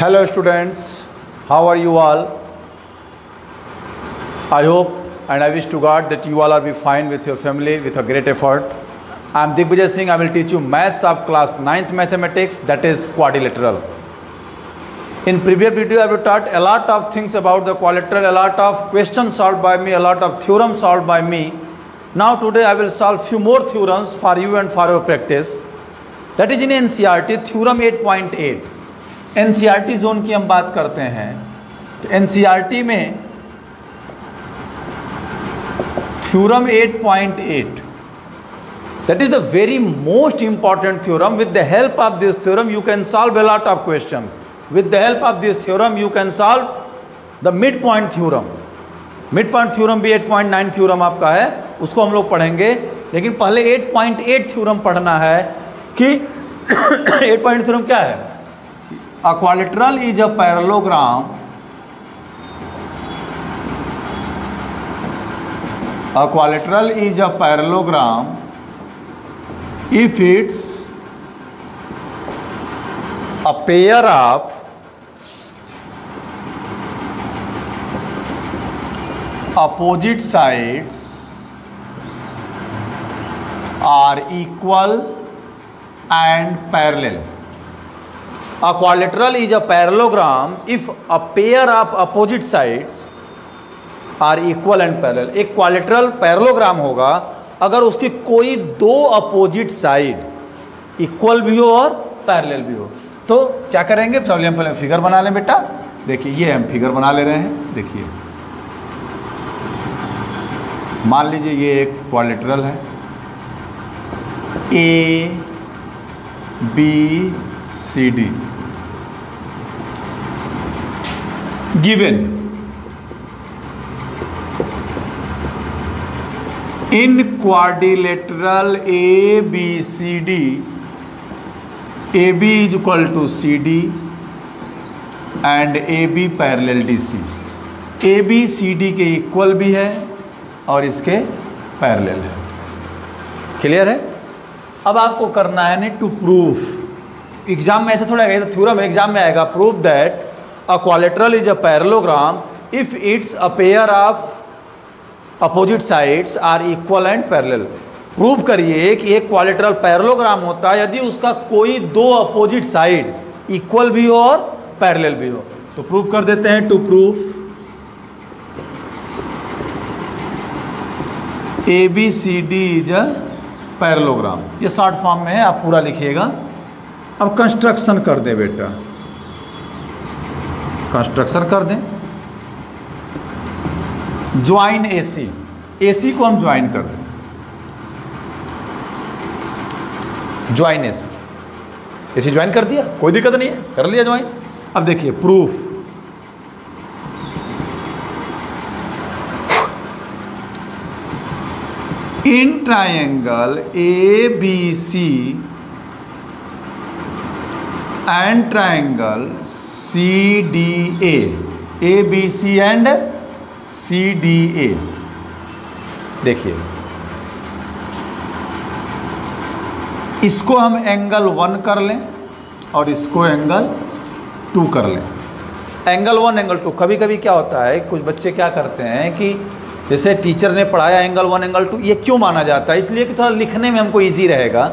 Hello students, how are you all? I hope and I wish to God that you all are be fine with your family with a great effort. I am Digvijay Singh. I will teach you maths of class 9th mathematics, that is quadrilateral. In previous video I have taught a lot of things about the quadrilateral, a lot of questions solved by me, a lot of theorems solved by me. Now today I will solve few more theorems for you and for your practice. That is in NCERT theorem 8.8. NCERT zone की हम बात करते हैं तो NCERT में theorem 8.8 that is the very most important theorem. With the help of this theorem you can solve a lot of questions. With the help of this theorem you can solve the midpoint theorem. Midpoint theorem भी 8.9 theorem आपका है, उसको हम लोग पढ़ेंगे, लेकिन पहले 8.8 theorem पढ़ना है कि 8.8 theorem क्या है. A quadrilateral is a parallelogram. A quadrilateral is a parallelogram if it's a pair of opposite sides are equal and parallel. A quadrilateral is a parallelogram if a pair of opposite sides are equal and parallel. एक quadrilateral parallelogram होगा अगर उसकी कोई दो opposite side equal भी हो और parallel भी हो. तो क्या करेंगे, चलिए हम पहले फिगर बना लें बेटा. देखिए ये हम फिगर बना ले रहे हैं. देखिए मान लीजिए ये एक क्वाड्रिलेटरल है, A B C D given in quadrilateral ABCD, AB is equal to CD and AB parallel DC. AB CD के इक्वल भी है और इसके पैरेलल है. क्लियर है. अब आपको करना है नहीं टू प्रूफ. एग्जाम में ऐसा थोड़ा आएगा, तो थ्योरम एग्जाम में आएगा. Proof that a quadrilateral is a parallelogram if it's a pair of opposite sides are equal and parallel. Prove करिए कि एक क्वाड्रिलेटरल पैरेललोग्राम होता है यदि उसका कोई दो अपोजिट साइड इक्वल भी हो और पैरेलल भी हो. तो प्रूव कर देते हैं. To proof ABCD is a parallelogram. ये शॉर्ट फॉर्म में है, आप पूरा लिखिएगा. अब कंस्ट्रक्शन कर दें बेटा, कंस्ट्रक्शन कर दें. ज्वाइन AC, AC को हम ज्वाइन कर दें. ज्वाइन AC ज्वाइन कर दिया, कोई दिक्कत नहीं है, कर लिया ज्वाइन. अब देखिए proof. In triangle ABC and triangle CDA, ABC and CDA. देखिए इसको हम एंगल 1 कर लें और इसको एंगल 2 कर लें. Angle 1 angle 2. कभी कभी क्या होता है, कुछ बच्चे क्या करते हैं कि जैसे टीचर ने पढ़ाया एंगल 1 एंगल 2, ये क्यों माना जाता है, इसलिए कि थोड़ा लिखने में हमको इजी रहेगा.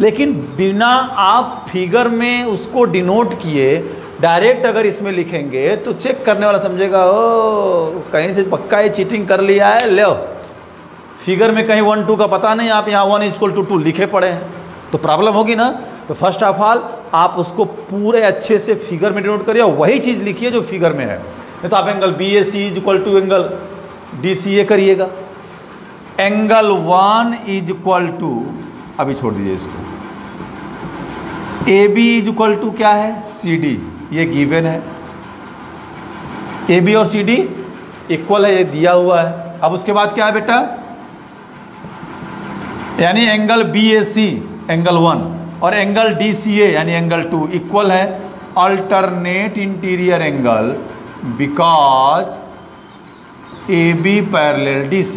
लेकिन बिना आप फिगर में उसको डिनोट किए डायरेक्ट अगर इसमें लिखेंगे तो चेक करने वाला समझेगा ओ कहीं से पक्का ये चीटिंग कर लिया है. ले फिगर में कहीं 1 2 का पता नहीं, आप यहाँ 1 = 2 लिखे पड़े हैं, तो प्रॉब्लम होगी ना. तो फर्स्ट ऑफ ऑल आप उसको पूरे अच्छे से फिगर में डिनोट करिए, वही चीज़ लिखिए जो फिगर में है. नहीं तो आप एंगल BAC = एंगल DCA करिएगा. एंगल 1 = अभी छोड़ दीजिए इसको. AB = क्या है, CD. ये गिवन है. AB और CD इक्वल है, ये दिया हुआ है. अब उसके बाद क्या है बेटा, यानी एंगल BAC एंगल 1 और एंगल DCA यानी एंगल 2 इक्वल है. Alternate interior angle because AB parallel DC.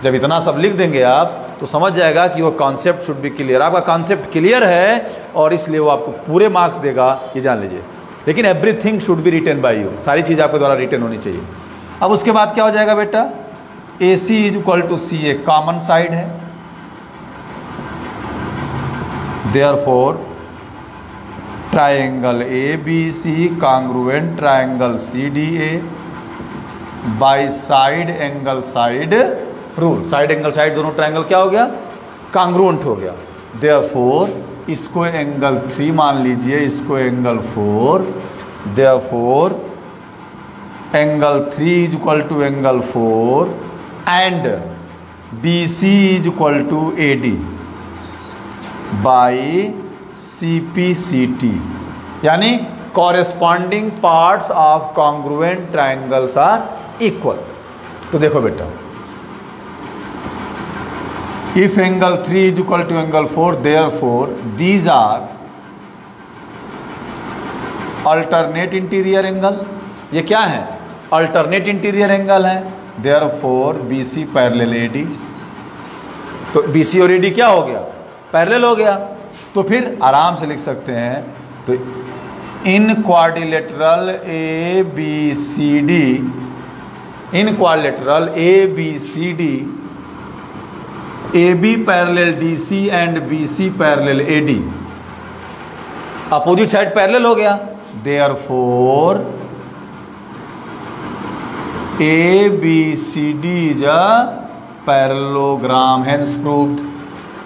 जब इतना सब लिख देंगे आप तो समझ जाएगा कि your concept should be clear. आपका कॉन्सेप्ट क्लियर है और इसलिए वो आपको पूरे मार्क्स देगा, ये जान लीजिए. लेकिन everything should be written by you, सारी चीज़ आपके द्वारा रिटन होनी चाहिए। अब उसके बाद क्या हो जाएगा बेटा, A C is equal to C, एक कॉमन साइड है, therefore triangle A B C congruent triangle C D A by side angle side rule. Side angle side दोनों ट्राइंगल क्या हो गया, कांग्रुएंट हो गया। देयरफॉर इसको एंगल 3 मान लीजिए, इसको angle 4, therefore angle 3 is equal to angle 4 and B C is equal to A D by C P C T, यानी corresponding parts of congruent triangles are equal. तो देखो बेटा, if angle 3 is equal to angle 4, therefore these are alternate interior angle। ये क्या है, alternate interior angle है, therefore BC parallel AD। तो BC और AD क्या हो गया, पैरेलल हो गया। तो फिर आराम से लिख सकते हैं, तो इन quadrilateral ABCD, in quadrilateral ABCD AB parallel DC and BC parallel AD, opposite side parallel हो गया। Therefore ABCD is a parallelogram, hence proved.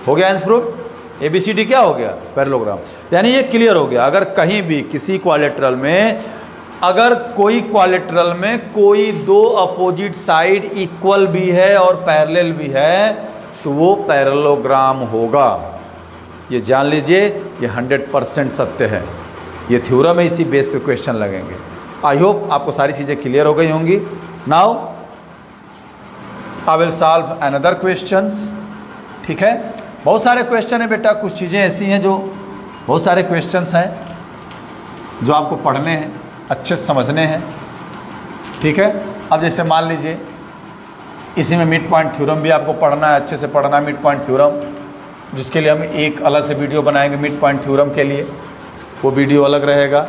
हो गया हेंस प्रूव्ड, ABCD क्या हो गया, पैरेललोग्राम। यानी ये क्लियर हो गया, अगर कहीं भी किसी क्वाड्रिलेटरल में, अगर कोई क्वाड्रिलेटरल में कोई दो अपोजिट साइड इक्वल भी है और पैरेलल भी है तो वो पैरेललोग्राम होगा। ये जान लीजिए, ये 100% सत्य है। ये थ्योरम है, इसी बेस पे क्वेश्चन लगेंगे। आई होप आपको सारी चीज़ें क्लियर हो गई होंगी। Now I will solve another questions. ठीक है, बहुत सारे क्वेश्चन है बेटा, कुछ चीज़ें ऐसी हैं जो, बहुत सारे क्वेश्चंस हैं जो आपको पढ़ने हैं, अच्छे से समझने हैं। ठीक है, अब जैसे मान लीजिए इसी में मिड पॉइंट थ्योरम भी आपको पढ़ना है, अच्छे से पढ़ना है मिड पॉइंट थ्योरम, जिसके लिए हम एक अलग से वीडियो बनाएंगे मिड पॉइंट थ्योरम के लिए, वो वीडियो अलग रहेगा।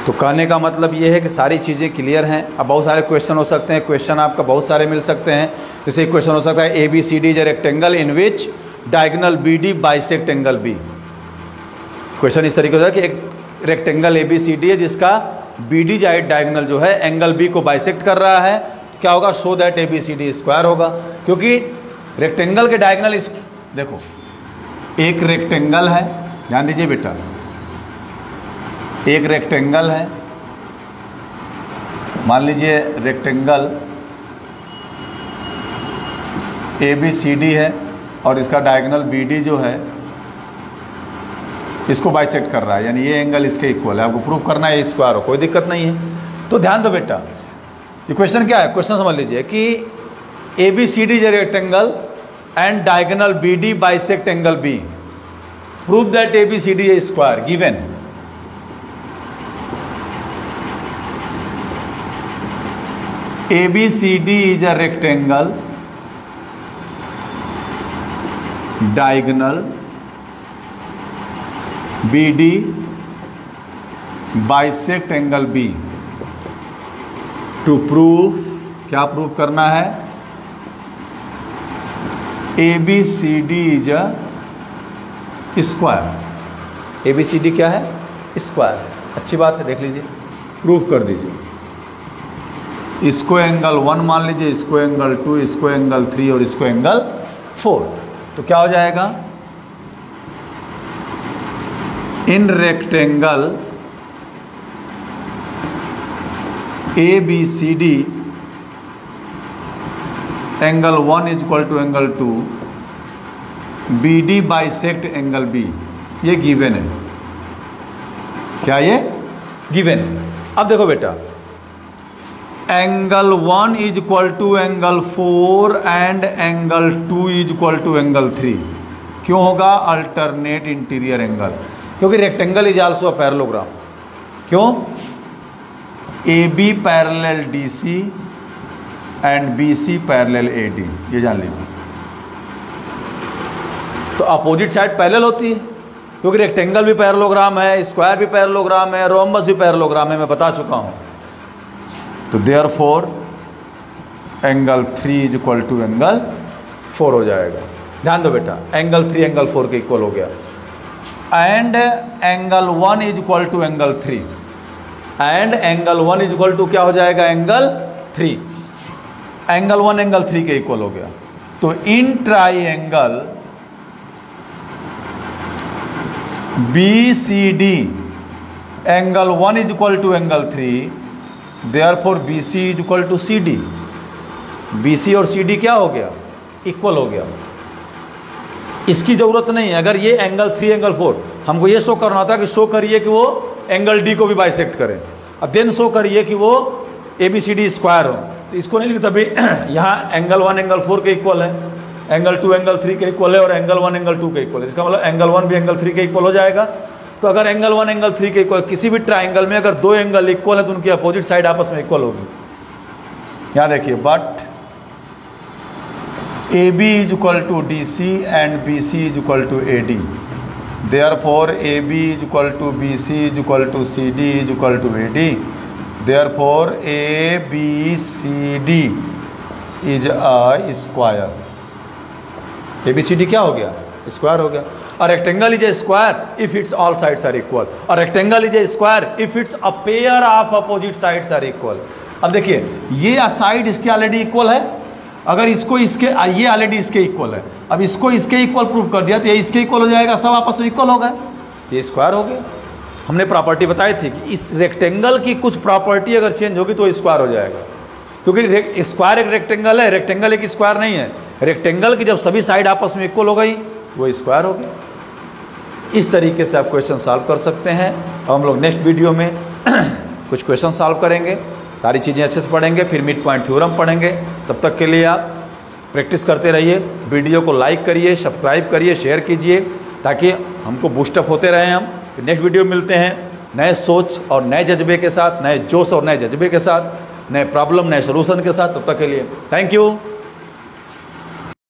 तो कहने का मतलब ये है कि सारी चीज़ें क्लियर हैं। अब बहुत सारे क्वेश्चन हो सकते हैं, क्वेश्चन आपका बहुत सारे मिल सकते हैं। जैसे एक क्वेश्चन हो सकता है ABCD is a rectangle in which diagonal BD bisect angle B। Question इस तरीके से कि एक रेक्टेंगल ABCD है जिसका BD डायगोनल जो है एंगल B को बाइसेक्ट कर रहा है, तो क्या होगा, सो दैट ABCD स्क्वायर होगा। क्योंकि रेक्टेंगल के डायगोनल इस, देखो एक रेक्टेंगल है, ध्यान दीजिए बेटा, एक रेक्टेंगल है, मान लीजिए रेक्टेंगल ABCD है और इसका डायगोनल BD जो है इसको बाइसेक्ट कर रहा है, यानी ये एंगल इसके इक्वल है। आपको प्रूव करना है ये स्क्वायर हो, कोई दिक्कत नहीं है। तो ध्यान दो बेटा, ये क्वेश्चन क्या है, क्वेश्चन समझ लीजिए कि ABCD is a rectangle and diagonal BD bisect angle B, prove that ABCD is square given. ABCD is a rectangle, diagonal BD bisect angle B। To prove, क्या प्रूव करना है, ABCD is a square. ABCD क्या है, square. अच्छी बात है, देख लीजिए, प्रूव कर दीजिए। इसको एंगल 1 मान लीजिए, इसको एंगल 2, इसको एंगल 3 और इसको एंगल 4। तो क्या हो जाएगा, in rectangle ABCD angle 1 is equal to angle 2, BD bisect angle B। ये गिवन है, क्या ये गिवन है। अब देखो बेटा, angle 1 is equal to angle 4 and angle 2 is equal to angle 3। क्यों होगा, अल्टरनेट इंटीरियर एंगल, क्योंकि rectangle is also a parallelogram. क्यों, AB parallel DC and BC parallel AD, ये जान लीजिए। तो अपोजिट साइड पैरेलल होती है, क्योंकि रेक्टेंगल भी पैरेललोग्राम है, स्क्वायर भी पैरेललोग्राम है, रोम्बस भी पैरेललोग्राम है, मैं बता चुका हूँ। तो therefore angle 3 is equal to angle 4 हो जाएगा। ध्यान दो बेटा, एंगल 3 एंगल 4 के इक्वल हो गया। And angle 1 is equal to angle 3, and angle 1 is equal to क्या हो जाएगा, एंगल 3। एंगल 1 एंगल 3 के इक्वल हो गया। तो in triangle BCD angle 1 is equal to angle 3, therefore BC is equal to CD। BC और CD क्या हो गया, इक्वल हो गया। इसकी जरूरत नहीं है। अगर ये एंगल 3 एंगल 4 हमको ये शो करना था कि शो करिए कि वो एंगल D को भी बाइसेक्ट करे, अब देन शो करिए कि वो ABCD स्क्वायर हो, तो इसको नहीं लिखता भाई। यहाँ एंगल 1 एंगल 4 के इक्वल है, एंगल 2 एंगल 3 के इक्वल है, और एंगल 1 एंगल 2 के इक्वल है। इसका मतलब एंगल 1 भी एंगल 3 के इक्वल हो जाएगा। तो अगर एंगल 1 एंगल 3 के इक्वल, किसी भी ट्राइंगल में अगर दो एंगल इक्वल है तो उनकी अपोजिट साइड आपस में इक्वल होगी। यहाँ देखिए, but AB is equal to DC and BC is equal to AD, therefore AB is equal to BC is equal to CD is equal to AD, therefore ABCD is a square. ABCD क्या हो गया, square हो गया। और rectangle is a square if its all sides are equal, और rectangle is a square if its a pair of opposite sides are equal. अब देखिए, ये साइड इसके ऑलरेडी इक्वल है, अगर इसको इसके, ये ऑलरेडी इसके इक्वल है, अब इसको इसके इक्वल प्रूव कर दिया तो ये इसके इक्वल हो जाएगा, सब आपस में इक्वल हो गए, ये स्क्वायर हो गया। हमने प्रॉपर्टी बताई थी कि इस रेक्टेंगल की कुछ प्रॉपर्टी अगर चेंज होगी तो स्क्वायर हो जाएगा, क्योंकि स्क्वायर एक रेक्टेंगल है, रेक्टेंगल एक स्क्वायर नहीं है। रेक्टेंगल की जब सभी साइड आपस में इक्वल हो गई वो स्क्वायर हो गया। इस तरीके से आप क्वेश्चन सॉल्व कर सकते हैं। और हम लोग नेक्स्ट वीडियो में कुछ क्वेश्चन सॉल्व करेंगे, सारी चीज़ें अच्छे से पढ़ेंगे, फिर मिड पॉइंट थ्योरम पढ़ेंगे। तब तक के लिए आप प्रैक्टिस करते रहिए। वीडियो को लाइक करिए, सब्सक्राइब करिए, शेयर कीजिए, ताकि हमको बूस्टअप होते रहें। हम नेक्स्ट वीडियो मिलते हैं नए सोच और नए जज्बे के साथ, नए जोश और नए जज्बे के साथ, नए प्रॉब्लम नए सोल्यूशन के साथ। तब तक के लिए थैंक यू।